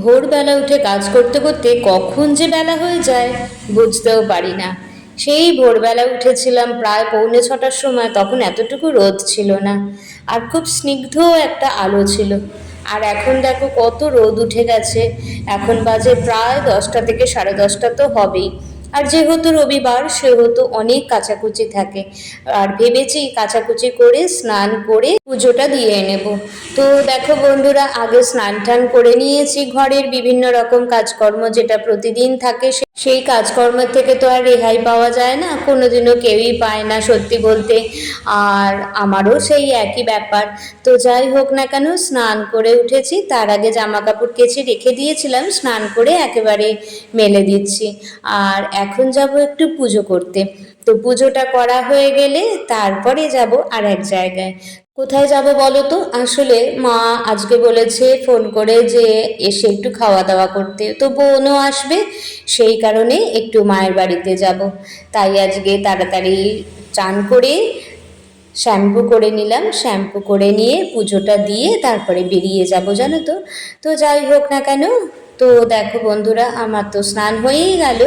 ভোরবেলা উঠে কাজ করতে করতে কখন যে বেলা হয়ে যায় বুঝতেও পারি না। সেই ভোরবেলা উঠেছিলাম প্রায় 6:45 সময়, তখন এতটুকু রোদ ছিল না, আর খুব স্নিগ্ধ একটা আলো ছিল। আর এখন দেখো কত রোদ উঠে গেছে। এখন বাজে প্রায় 10টা থেকে 10:30 তো হবেই। আর যেহেতু রবিবার সেহেতু অনেক কাচাকুচি থাকে, আর ভেবেছি কাচাকুচি করে স্নান করে পুজোটা দিয়ে নেব। তো দেখো বন্ধুরা, আগে স্নান টান করে নিয়েছি, ঘরের বিভিন্ন রকম কাজকর্ম যেটা প্রতিদিন থাকে সেই কাজকর্মের থেকে তো আর রেহাই পাওয়া যায় না, কোনোদিনও কেউই পায় না সত্যি বলতে। আর আমারও সেই একই ব্যাপার। তো যাই হোক না কেন, স্নান করে উঠেছি, তার আগে জামা কাপড় কেচে রেখে দিয়েছিলাম, স্নান করে একেবারে মেলে দিচ্ছি। আর এখন যাব একটু পুজো করতে। তো পুজোটা করা হয়ে গেলে তারপরে যাব আর এক জায়গায়। কোথায় যাব বলো তো? আসলে মা আজকে বলেছে ফোন করে যে এসে একটু খাওয়া দাওয়া করতে, তো বোনও আসবে, সেই কারণে একটু মায়ের বাড়িতে যাব। তাই আজকে তাড়াতাড়ি চান করে শ্যাম্পু করে নিলাম, শ্যাম্পু করে নিয়ে পুজোটা দিয়ে তারপরে বেরিয়ে যাব, জানো তো। তো যাই হোক না কেন, তো দেখো বন্ধুরা, আমার তো স্নান হয়েই গেল,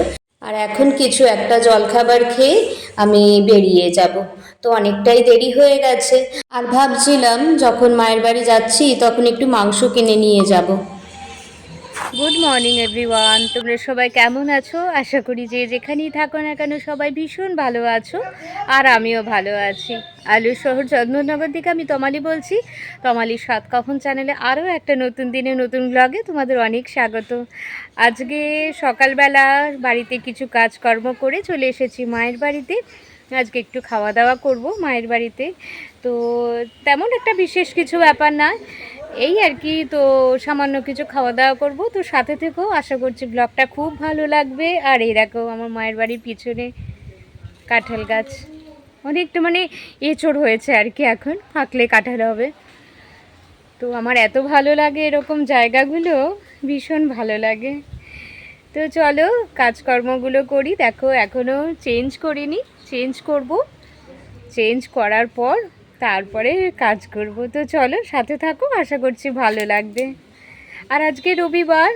আর এখন কিছু একটা জলখাবার খেয়ে আমি বেরিয়ে যাব। তো অনেকটাই দেরি হয়ে গেছে, আর ভাবছিলাম যখন মায়ের বাড়ি যাচ্ছি তখন একটু মাংস কিনে নিয়ে যাব। গুড মর্নিং এভরিওয়ান, তোমরা সবাই কেমন আছো? আশা করি যে যেখানেই থাকো না কেন সবাই ভীষণ ভালো আছো, আর আমিও ভালো আছি। আলুর শহর চন্দননগর থেকে আমি তমালি বলছি। তমালির সাত কখন চ্যানেলে আরও একটা নতুন দিনে নতুন ব্লগে তোমাদের অনেক স্বাগত। আজকে সকালবেলা বাড়িতে কিছু কাজকর্ম করে চলে এসেছি মায়ের বাড়িতে। আজকে একটু খাওয়া দাওয়া করব মায়ের বাড়িতে। তো তেমন একটা বিশেষ কিছু ব্যাপার না, এই আর কি। তো সামান্য কিছু খাওয়া দাওয়া করব, তো সাথে থেকেও আশা করছি ব্লগটা খুব ভালো লাগবে। আর এই দেখো আমার মায়ের বাড়ির পিছনে কাঁঠাল গাছ, অনেকটা মানে এঁচড় হয়েছে আর কি, এখন পাকলে কাঁঠাল হবে। তো আমার এত ভালো লাগে এরকম জায়গাগুলো, ভীষণ ভালো লাগে। তো চলো কাজকর্মগুলো করি। দেখো এখনও চেঞ্জ করিনি, চেঞ্জ করব, চেঞ্জ করার পর তারপরে কাজ করব। তো চলো সাথে থাকো, আশা করছি ভালো লাগবে। আর আজকে রবিবার,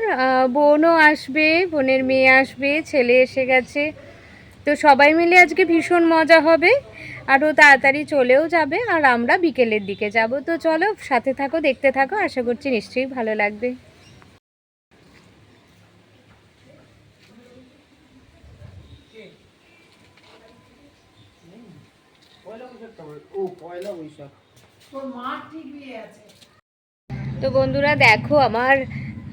বোনও আসবে, বোনের মেয়ে আসবে, ছেলে এসে গেছে। তো সবাই মিলে আজকে ভীষণ মজা হবে। আরও তাড়াতাড়ি চলেও যাবে, আর আমরা বিকেলের দিকে যাব। তো চলো সাথে থাকো, দেখতে থাকো, আশা করছি নিশ্চয়ই ভালো লাগবে। তো বন্ধুরা দেখো আমার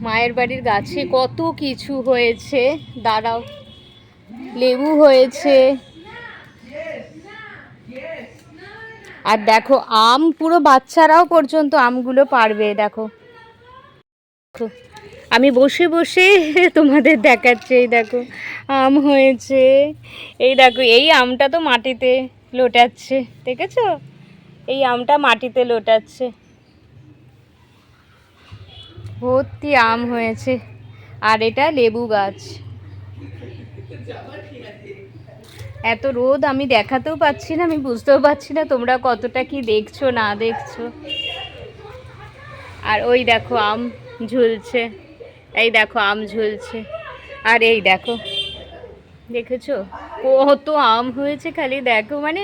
মায়ের বাড়ির গাছে কত কিছু হয়েছে, দাঁড়াও, লেবু হয়েছে, আর দেখো আম, পুরো বাচ্চারাও পর্যন্ত আমগুলো পারবে। দেখো আমি বসে বসে তোমাদের দেখাচ্ছি, এই দেখো আম হয়েছে। এই দেখো এই আমটা তো মাটিতে লোটাচ্ছে, দেখেছো? এই আমটা মাটিতে লোটাচ্ছে, ভর্তি আম হয়েছে। আর এটা লেবু গাছ। এত রোদ আমি দেখাতেও পাচ্ছি না, আমি বুঝতেও পারছি না তোমরা কতটা কি দেখছো না দেখছো। আর ওই দেখো আম ঝুলছে, এই দেখো আম ঝুলছে। আর এই দেখো, দেখেছো কত আম হয়েছে, খালি দেখো, মানে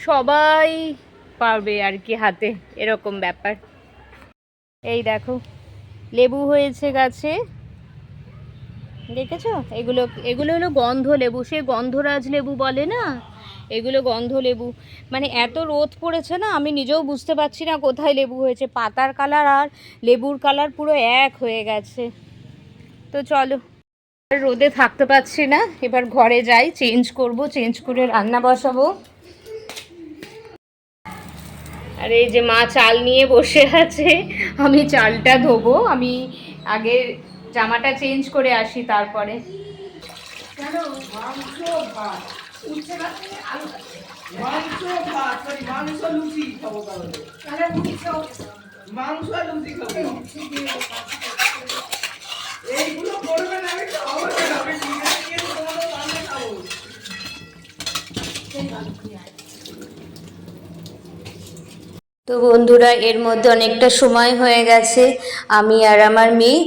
সবাই পারবে আর কি হাতে, এরকম ব্যাপার। এই দেখো লেবু হয়েছে গাছে, দেখেছো? এগুলো এগুলো হলো গন্ধ লেবু, সে গন্ধরাজ লেবু বলে না, এগুলো গন্ধ লেবু। মানে এত রোদ পড়েছে না, আমি নিজেও বুঝতে পারছি না কোথায় লেবু হয়েছে। পাতার কালার আর লেবুর কালার পুরো এক হয়ে গেছে। তো চলো, রোদে থাকতে পারছি না, এবার ঘরে যাই, চেঞ্জ করব, চেঞ্জ করে রান্না বসাবো। আর এই যে মা চাল নিয়ে বসে আছে, আমি চালটা ধোবো। আমি আগে জামাটা চেঞ্জ করে আসি, তারপরে। তো বন্ধুরা, এর মধ্যে অনেকটা সময় হয়ে গেছে, আমি আর আমার মেয়ে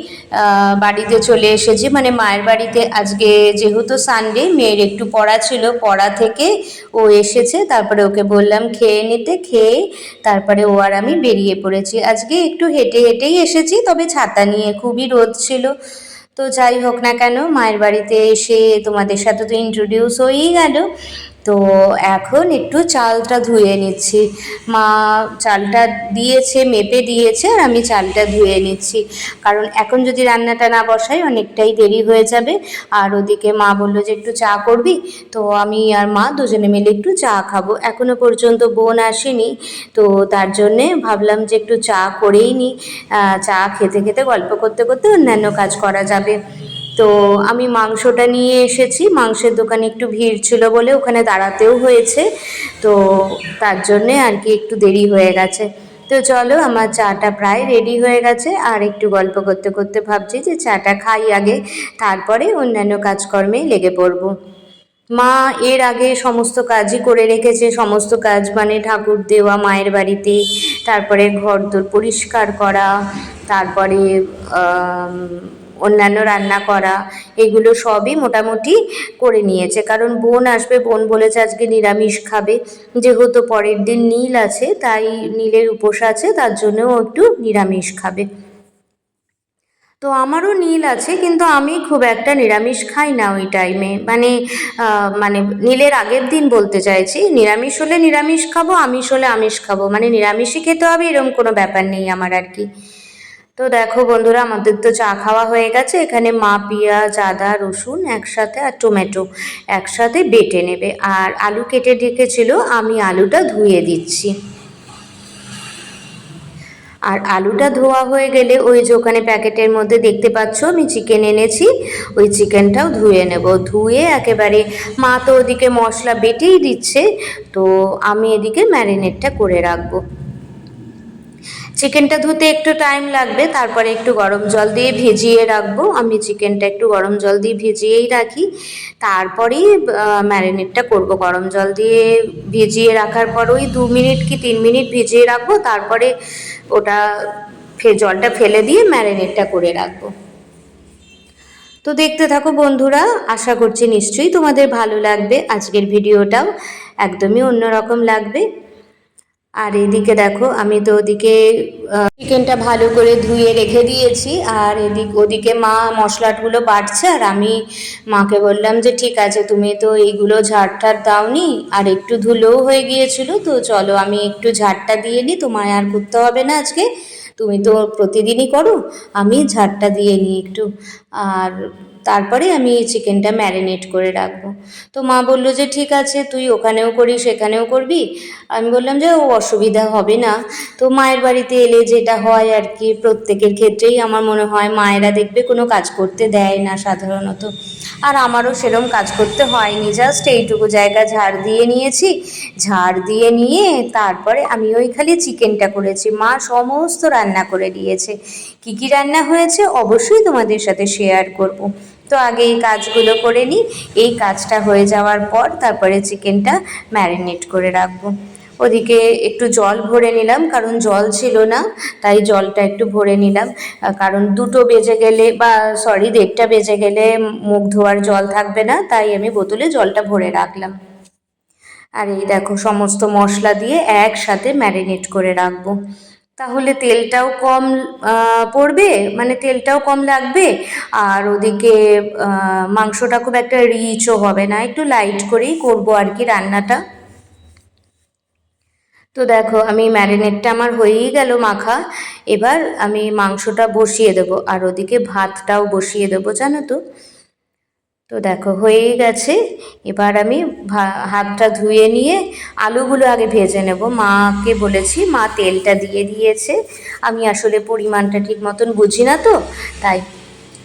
বাড়িতে চলে এসেছি, মানে মায়ের বাড়িতে। আজকে যেহেতু সানডে, মেয়ের একটু পড়া ছিল, পড়া থেকে ও এসেছে, তারপরে ওকে বললাম খেয়ে নিতে, খেয়ে তারপরে ও আর আমি বেরিয়ে পড়েছি। আজকে একটু হেঁটে হেঁটেই এসেছি, তবে ছাতা নিয়ে, খুবই রোদ ছিল। তো যাই হোক না কেন, মায়ের বাড়িতে এসে তোমাদের সাথে তো ইন্ট্রোডিউস হয়েই গেল। তো এখন একটু চালটা ধুয়ে নিচ্ছি। মা চালটা দিয়েছে, মেপে দিয়েছে, আর আমি চালটা ধুয়ে নিচ্ছি, কারণ এখন যদি রান্নাটা না বসাই অনেকটাই দেরি হয়ে যাবে। আর ওদিকে মা বললো যে একটু চা করবি, তো আমি আর মা দুজনে মিলে একটু চা খাবো। এখনো পর্যন্ত বোন আসেনি, তো তার জন্যে ভাবলাম যে একটু চা করেই নিই। চা খেতে খেতে গল্প করতে করতে অন্যান্য কাজ করা যাবে। তো আমি মাংসটা নিয়ে এসেছি, মাংসের দোকানে একটু ভিড় ছিল বলে ওখানে দাঁড়াতেও হয়েছে, তো তার জন্যে আর কি একটু দেরি হয়ে গেছে। তো চলো, আমার চাটা প্রায় রেডি হয়ে গেছে, আর একটু গল্প করতে করতে ভাবছি যে চাটা খাই আগে, তারপরে অন্যান্য কাজকর্মে লেগে পড়বো। মা এর আগে সমস্ত কাজই করে রেখেছে, সমস্ত কাজ মানে ঠাকুর দেওয়া মায়ের বাড়িতে, তারপরে ঘরদোর পরিষ্কার করা, তারপরে অন্যান্য রান্না করা, এগুলো সবই মোটামুটি করে নিয়েছে। কারণ বোন আসবে, বোন বলেছে আজকে নিরামিষ খাবে, যেহেতু পরের দিন নীল আছে, তাই নীলের উপোস আছে, তার জন্যও একটু নিরামিষ খাবে। তো আমারও নীল আছে, কিন্তু আমি খুব একটা নিরামিষ খাই না ওই টাইমে, মানে নীলের আগের দিন বলতে চাইছি। নিরামিষ হলে নিরামিষ খাবো, আমিষ হলে আমিষ খাবো, মানে নিরামিষই খেতে হবে এরকম কোনো ব্যাপার নেই আমার আর কি। তো দেখো বন্ধুরা, আমাদের তো চা খাওয়া হয়ে গেছে। এখানে মা পেঁয়াজ, আদা, রসুন একসাথে আর টমেটো একসাথে বেটে নেবে, আর আলু কেটে রেখেছিল, আমি আলুটা ধুয়ে দিচ্ছি। আর আলুটা ধোয়া হয়ে গেলে ওই যে ওখানে প্যাকেটের মধ্যে দেখতে পাচ্ছ আমি চিকেন এনেছি, ওই চিকেনটাও ধুয়ে নেব। ধুয়ে একেবারে, মা তো ওদিকে মশলা বেটেই দিচ্ছে, তো আমি এদিকে ম্যারিনেটটা করে রাখবো। চিকেনটা ধুতে একটু টাইম লাগবে, তারপরে একটু গরম জল দিয়ে ভিজিয়ে রাখবো। আমি চিকেনটা একটু গরম জল দিয়ে ভিজিয়েই রাখি, তারপরেই ম্যারিনেটটা করব। গরম জল দিয়ে ভিজিয়ে রাখার পর ওই 2 মিনিট কি 3 মিনিট ভিজিয়ে রাখবো, তারপরে ওটা জলটা ফেলে দিয়ে ম্যারিনেটটা করে রাখবো। তো দেখতে থাকো বন্ধুরা, আশা করছি নিশ্চয়ই তোমাদের ভালো লাগবে। আজকের ভিডিওটাও একদমই অন্যরকম লাগবে। আর এদিকে দেখো, আমি তো ওদিকে চিকেনটা ভালো করে ধুয়ে রেখে দিয়েছি, আর ওদিকে মা মশলাগুলো বাটছে, আর আমি মাকে বললাম যে ঠিক আছে, তুমি তো এইগুলো ঝাড় দাওনি, আর একটু ধুলোও হয়ে গিয়েছিল, তো চলো আমি একটু ঝাড়টা দিয়ে নিই, তোমায় আর করতে হবে না আজকে, তুমি তো প্রতিদিনই করো, আমি ঝাড়টা দিয়ে নিই একটু, আর তারপরে আমি চিকেনটা ম্যারিনেট করে রাখবো। তো মা বললো যে ঠিক আছে, তুই ওখানেও করিস এখানেও করবি। আমি বললাম যে ও অসুবিধা হবে না। তো মায়ের বাড়িতে এলে যেটা হয় আর কি, প্রত্যেকের ক্ষেত্রেই আমার মনে হয় মায়েরা দেখবে কোনো কাজ করতে দেয় না সাধারণত, আর আমারও সেরকম কাজ করতে হয়নি, জাস্ট এইটুকু জায়গা ঝাড় দিয়ে নিয়েছি। ঝাড় দিয়ে নিয়ে তারপরে আমি ওই খালি চিকেনটা করেছি, মা সমস্ত রান্না করে দিয়েছে। কী কী রান্না হয়েছে অবশ্যই তোমাদের সাথে শেয়ার করব। তো আগে এই কাজগুলো করে নিই, এই কাজটা হয়ে যাওয়ার পর তারপরে চিকেনটা ম্যারিনেট করে রাখবো। ওদিকে একটু জল ভরে নিলাম, কারণ জল ছিল না, তাই জলটা একটু ভরে নিলাম, কারণ 2টো বেজে গেলে, বা সরি 1:30টা বেজে গেলে মুখ ধোয়ার জল থাকবে না, তাই আমি বোতলে জলটা ভরে রাখলাম। আর এই দেখো, সমস্ত মশলা দিয়ে একসাথে ম্যারিনেট করে রাখবো, তাহলে তেলটাও কম পড়বে, মানে তেলটাও কম লাগবে, আর ওদিকে মাংসটা খুব একটা রিচও হবে না, একটু লাইট করেই করবো আর কি রান্নাটা। তো দেখো, আমি ম্যারিনেটটা আমার হয়েই গেল মাখা, এবার আমি মাংসটা বসিয়ে দেবো, আর ওদিকে ভাতটাও বসিয়ে দেবো, জানো তো। তো দেখো হয়েই গেছে, এবার আমি হাতটা ধুয়ে নিয়ে আলুগুলো আগে ভেজে নেব। মাকে বলেছি, মা তেলটা দিয়ে দিয়েছে, আমি আসলে পরিমাণটা ঠিক মতন বুঝি না তো, তাই।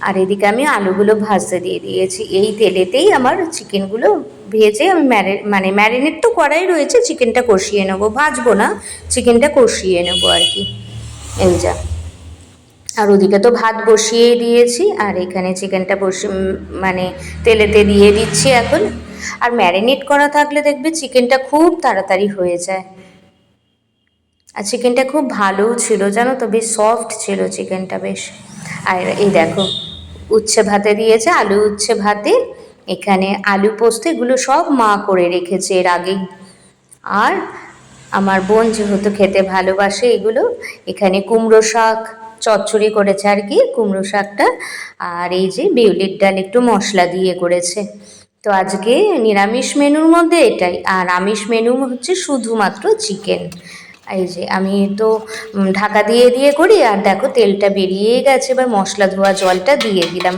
আর এদিকে আমি আলুগুলো ভাজতে দিয়ে দিয়েছি, এই তেলেতেই আমার চিকেনগুলো ভেজে আমি ম্যারিনেট তো করাই রয়েছে, চিকেনটা কষিয়ে নেবো, ভাজবো না, চিকেনটা কষিয়ে নেবো আর কি, এই যা। আর ওদিকে তো ভাত বসিয়েই দিয়েছি, আর এখানে চিকেনটা তেলেতে দিয়ে দিচ্ছি এখন। আর ম্যারিনেট করা থাকলে দেখবে চিকেনটা খুব তাড়াতাড়ি হয়ে যায়। আর চিকেনটা খুব ভালোও ছিল, জানো তো, বেশ সফট ছিল চিকেনটা বেশ। আর এই দেখো, উচ্ছে ভাতে দিয়েছে, আলু উচ্ছে ভাতে, এখানে আলু পোস্ত, এগুলো সব মা করে রেখেছে এর আগেই। আর আমার বোন যেহেতু খেতে ভালোবাসে এগুলো, এখানে কুমড়ো শাক চচ্চড়ি করেছে আর কি, কুমড়ো শাকটা। আর এই যে বিউলির ডাল একটু মশলা দিয়ে করেছে। তো আজকে নিরামিষ মেনুর মধ্যে এটাই, আর আমিষ মেনু হচ্ছে শুধুমাত্র চিকেন। এই যে আমি তো ঢাকা দিয়ে দিয়ে করি, আর দেখো তেলটা বেরিয়ে গেছে, এবার মশলা ধোয়া জলটা দিয়ে দিলাম।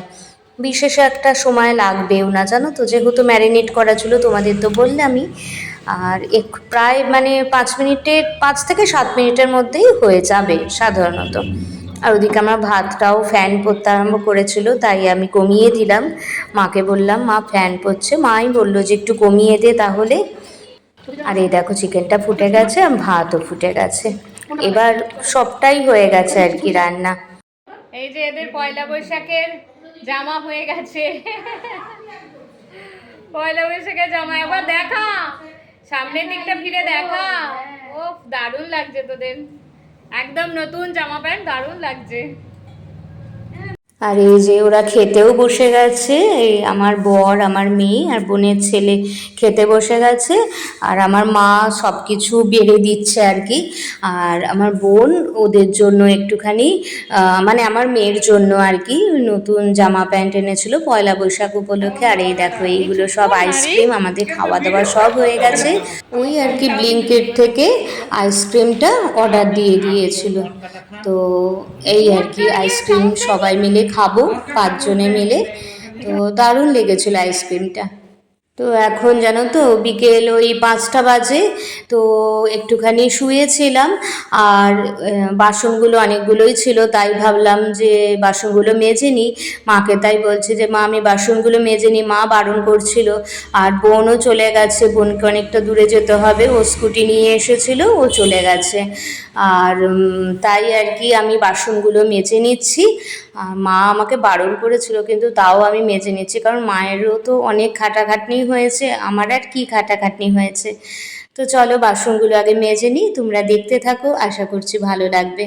বিশেষ একটা সময় লাগবেও না, জানো তো, যেহেতু ম্যারিনেট করা ছিল তোমাদের তো বললামই। আর প্রায় মানে 5 থেকে 7 মিনিটের মধ্যেই হয়ে যাবে সাধারণত। আর ওদিকে আমার ভাতটাও ফ্যান পড়তে আরম্ভ করেছিল, তাই আমি কমিয়ে দিলাম। মাকে বললাম, মা ফ্যান পড়ছে, মাই বললো যে একটু কমিয়ে দে তাহলে। আর এই দেখো চিকেনটা ফুটে গেছে, আর ভাতও ফুটে গেছে, এবার সবটাই হয়ে গেছে আর কি রান্না। এই যে এদের পয়লা বৈশাখের জামা হয়ে গেছে। পয়লা বৈশাখের জামা একবার দেখা, সামনের দিকটা ফিরে দেখা। ও দারুণ লাগছে তোদের, একদম নতুন জামা প্যান্ট, দারুণ লাগছে। আর এই যে ওরা খেতেও বসে গেছে, এই আমার বর, আমার মেয়ে আর বোনের ছেলে খেতে বসে গেছে। আর আমার মা সব কিছু বেড়ে দিচ্ছে আর কি। আর আমার বোন ওদের জন্য একটুখানি মানে আমার মেয়ের জন্য আর কি নতুন জামা প্যান্ট এনেছিল পয়লা বৈশাখ উপলক্ষে। আর এই দেখো এইগুলো সব আইসক্রিম, আমাদের খাওয়া দাওয়া সব হয়ে গেছে। ওই আর কি ব্লিঙ্কিট থেকে আইসক্রিমটা অর্ডার দিয়ে দিয়েছিল। তো এই আর কি আইসক্রিম সবাই মিলে খাবো, 5 জনে মিলে। তো দারুণ লেগেছিল আইসক্রিমটা। তো এখন জানো তো বিকেল ওই 5টা বাজে, তো একটুখানি শুয়েছিলাম। আর বাসনগুলো অনেকগুলোই ছিল, তাই ভাবলাম যে বাসনগুলো মেজে নিই। মাকে তাই বলছে যে মা আমি বাসনগুলো মেজে নিই, মা বারণ করছিল। আর বোনও চলে গেছে, বোনকে অনেকটা দূরে যেতে হবে, ও স্কুটি নিয়ে এসেছিল, ও চলে গেছে। আর তাই আর কি আমি বাসনগুলো মেজে নিচ্ছি। আর মা আমাকে বারণ করেছিল, কিন্তু তাও আমি মেজে নিচ্ছি, কারণ মায়েরও তো অনেক খাটাখাটনি হয়েছে, আমার আর কি খাটাখাটনি হয়েছে। তো চলো বাসনগুলো আগে মেজে নিই, তোমরা দেখতে থাকো, আশা করছি ভালো লাগবে।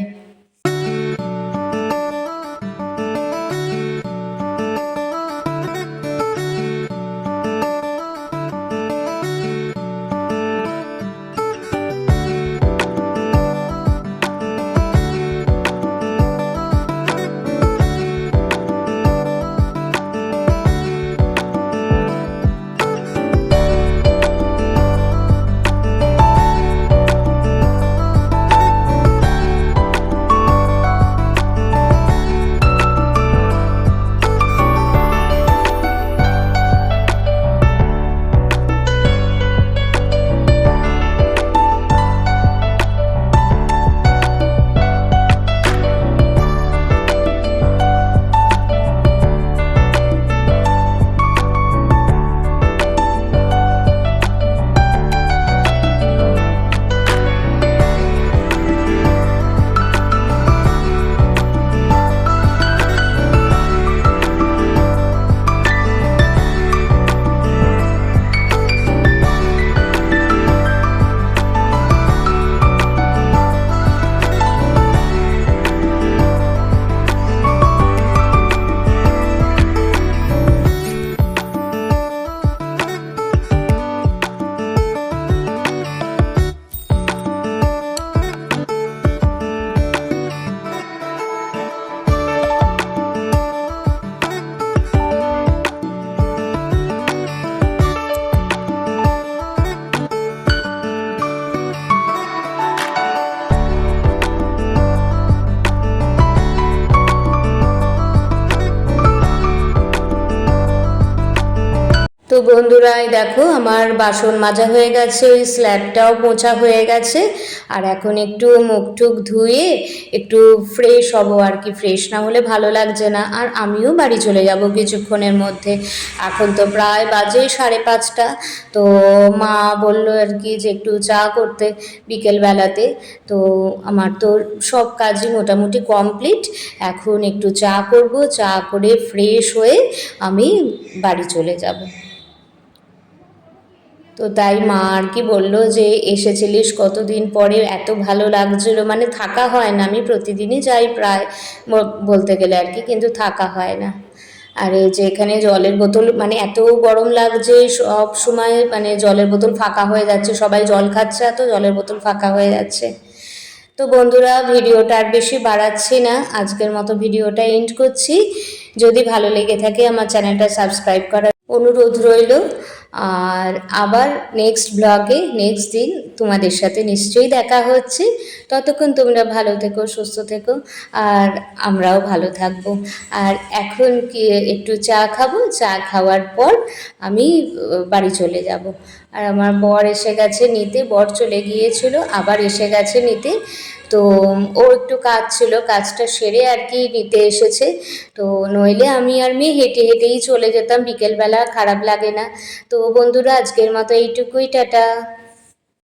তো বন্ধুরা এই দেখো আমার বাসন মাজা হয়ে গেছে, ওই স্ল্যাবটাও মোছা হয়ে গেছে। আর এখন একটু মুখ টুক ধুয়ে একটু ফ্রেশ হব আর কি, ফ্রেশ না হলে ভালো লাগছে না। আর আমিও বাড়ি চলে যাব কিছুক্ষণের মধ্যে, এখন তো প্রায় বাজে 5:30। তো মা বললো আর কি যে একটু চা করতে বিকেলবেলাতে। তো আমার তো সব কাজই মোটামুটি কমপ্লিট, এখন একটু চা করব, চা করে ফ্রেশ হয়ে আমি বাড়ি চলে যাব। তো তাই মা আর কি বললো যে এসেছিলিস কতদিন পরে, এত ভালো লাগছিল, মানে থাকা হয় না, আমি প্রতিদিনই যাই প্রায় বলতে গেলে আর কি, কিন্তু থাকা হয় না। আর এই যে এখানে জলের বোতল, মানে এত গরম লাগছে সব সময়, মানে জলের বোতল ফাঁকা হয়ে যাচ্ছে, সবাই জল খাচ্ছে তো জলের বোতল ফাঁকা হয়ে যাচ্ছে। তো বন্ধুরা, ভিডিওটা আর বেশি বাড়াচ্ছি না, আজকের মতো ভিডিওটা এন্ড করছি। যদি ভালো লেগে থাকে আমার চ্যানেলটা সাবস্ক্রাইব করার অনুরোধ রইল। আর আবার নেক্সট ব্লগে নেক্সট দিন তোমাদের সাথে নিশ্চয়ই দেখা হচ্ছে। ততক্ষণ তোমরা ভালো থেকো, সুস্থ থেকো, আর আমরাও ভালো থাকবো। আর এখন কি একটু চা খাবো, চা খাওয়ার পর আমি বাড়ি চলে যাব। আর আমার বর এসে গেছে নিতে, বর চলে গিয়েছিল, আবার এসে গেছে নিতে। তো ও একটু কাজ ছিল, কাজটা সেরে আর কি নিতে এসেছে। তো নইলে আমি আর মেয়ে হেঁটে হেঁটেই চলে যেতাম, বিকেলবেলা খারাপ লাগে না। তো বন্ধুরা, আজকের মতো এইটুকুই, টাটা।